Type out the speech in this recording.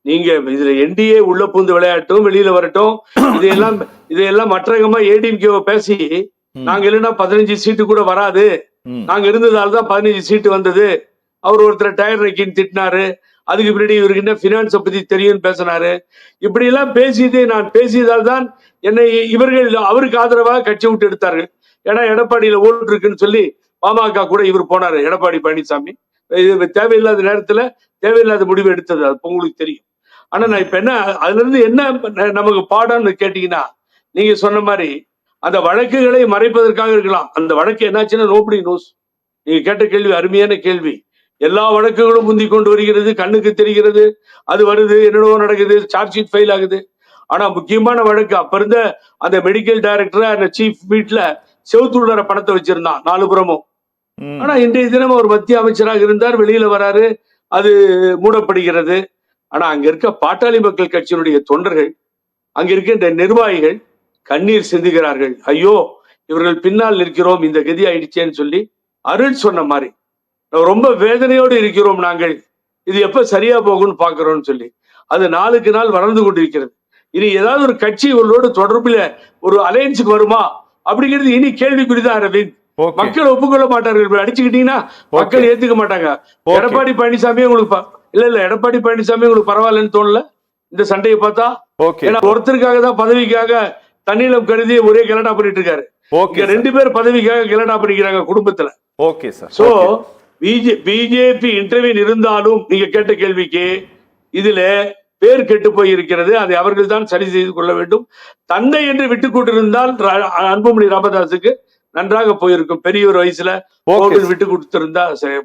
நீங்க இதுல என்டிஏ உள்ள பூந்து விளையாட்டும், வெளியில வரட்டும். இதையெல்லாம் மற்றகமா ஏடிஎம்கே பேசி நாங்க இல்லைன்னா 15 சீட்டு கூட வராது. நாங்க இருந்ததால தான் 15 சீட்டு வந்தது. அவர் ஒருத்தர் டயர் நக்கின்னு திட்டினாரு. அதுக்கு பின்னாடி இவருக்கு என்ன பினான்ஸை பத்தி தெரியும் பேசினாரு. இப்படி எல்லாம் பேசியதை நான் பேசியதால் தான் என்னை இவர்கள் அவருக்கு ஆதரவாக கட்சி விட்டு எடுத்தார்கள். ஏன்னா எடப்பாடியில ஓட்டு இருக்குன்னு சொல்லி பாமக கூட இவர் போனாரு, எடப்பாடி பழனிசாமி. இது தேவையில்லாத நேரத்துல தேவையில்லாத முடிவு எடுத்தது, அது உங்களுக்கு தெரியும். ஆனா நான் இப்ப என்ன அதுல இருந்து என்ன நமக்கு பாடம்னு கேட்டீங்கன்னா, நீங்க சொன்ன மாதிரி அந்த வழக்குகளை மறைப்பதற்காக இருக்கலாம். அந்த வழக்கு என்னாச்சுன்னா நோபடி நோஸ். நீங்க கேட்ட கேள்வி அருமையான கேள்வி. எல்லா வழக்குகளும் முந்தி கொண்டு வருகிறது, கண்ணுக்கு தெரிகிறது, அது வருது, என்னென்னவோ நடக்குது, சார்ஜ் ஷீட் ஃபைல் ஆகுது. ஆனா முக்கியமான வழக்கு அப்ப இருந்த அந்த மெடிக்கல் டைரக்டர் அந்த சீஃப் வீட்ல செவுத்துள்ளற பணத்தை வச்சிருந்தான் 4 புறமும். ஆனா இன்றைய தினம் அவர் மத்திய அமைச்சராக இருந்தார், வெளியில வராரு, அது மூடப்படுகிறது. ஆனா அங்க இருக்க பாட்டாளி மக்கள் கட்சியினுடைய தொண்டர்கள், அங்க இருக்கின்ற நிர்வாகிகள் கண்ணீர் சிந்துகிறார்கள். ஐயோ, இவர்கள் பின்னால் நிற்கிறோம், இந்த கதி ஆயிடுச்சேன்னு சொல்லி அருள் சொன்ன மாதிரி ரொம்ப வேதனையோடு இருக்கிறோம் நாங்கள். இது எப்ப சரியா போகும்னு பாக்குறோம்னு சொல்லி அது நாளுக்கு நாள் வளர்ந்து கொண்டிருக்கிறது. இனி ஏதாவது ஒரு கட்சி உங்களோட தொடர்புல ஒரு அலையன்ஸுக்கு வருமா அப்படிங்கிறது இனி கேள்விக்குறிதான் அரவிந்த். மக்கள் ஒப்புக்கொள்ள மாட்டார்கள். அடிச்சுக்கிட்டீங்கன்னா மக்கள் ஏத்துக்க மாட்டாங்க. எடப்பாடி பழனிசாமி உங்களுக்கு இல்ல எடப்பாடி பழனிசாமி உங்களுக்கு பரவாயில்லன்னு தோணல இந்த சண்டையை பார்த்தா? ஏன்னா ஒருத்தருக்காக தான் பதவிக்காக தண்ணீரம் கருதி ஒரே கலடா பண்ணிட்டு இருக்காரு. 2 பேர் பதவிக்காக கலடா பண்ணிக்கிறாங்க குடும்பத்துல. சோ பிஜேபி இன்டர்வியூ இருந்தாலும் நீங்க கேட்ட கேள்விக்கு இதுல பேர் கெட்டு போய் இருக்கிறது. அதை அவர்கள் தான் சரி செய்து கொள்ள வேண்டும். தந்தை என்று விட்டுக் கொண்டிருந்தால் அன்புமணி ராமதாஸுக்கு நன்றாக போயிருக்கும். பெரிய ஒரு வயசுல விட்டு கொடுத்திருந்தா சரியா.